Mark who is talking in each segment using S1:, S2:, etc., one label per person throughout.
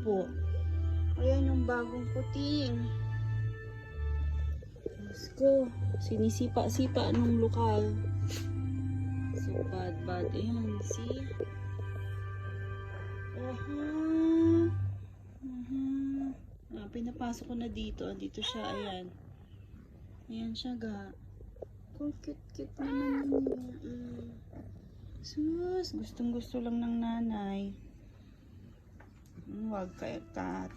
S1: po. Ayan yung bagong puting. Diyos ko. Sinisipa-sipa nung lokal. So bad. Ayan, see? Pinapasok ko na dito. Dito siya, ayan. Ayan siya, ga. Kung cute naman yun. Sus, gustong-gusto lang ng nanay. Wag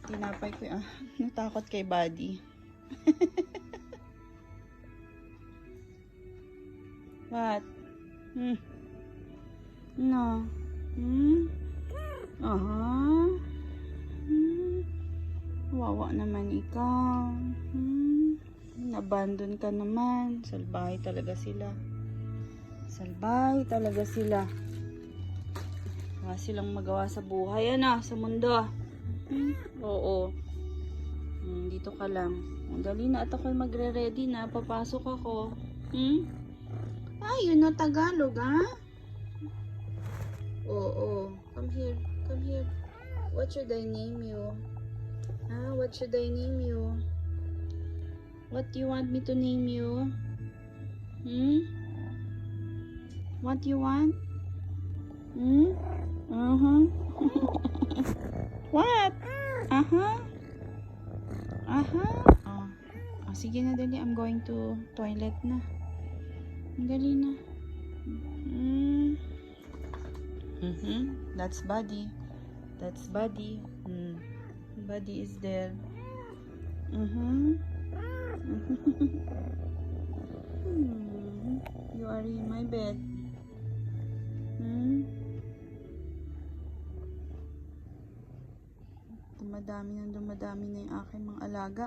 S1: tinapay ko. Natakot kay Buddy. What? No. Wawa naman ikaw. Abandon ka naman. Salbahay talaga sila. Wala silang magawa sa buhay. Sa mundo. Oo. Dito ka lang. Dali na at ako'y magre-ready na. Papasok ako. Yun na Tagalog, ha? Oo. Come here. What should I name you? What should I name you? What do you want me to name you? What do you want? What? Sige na, dali. I'm going to toilet na. Dali na. That's Buddy. Buddy is there. You are in my bed. Dumadami na yung aking mga alaga,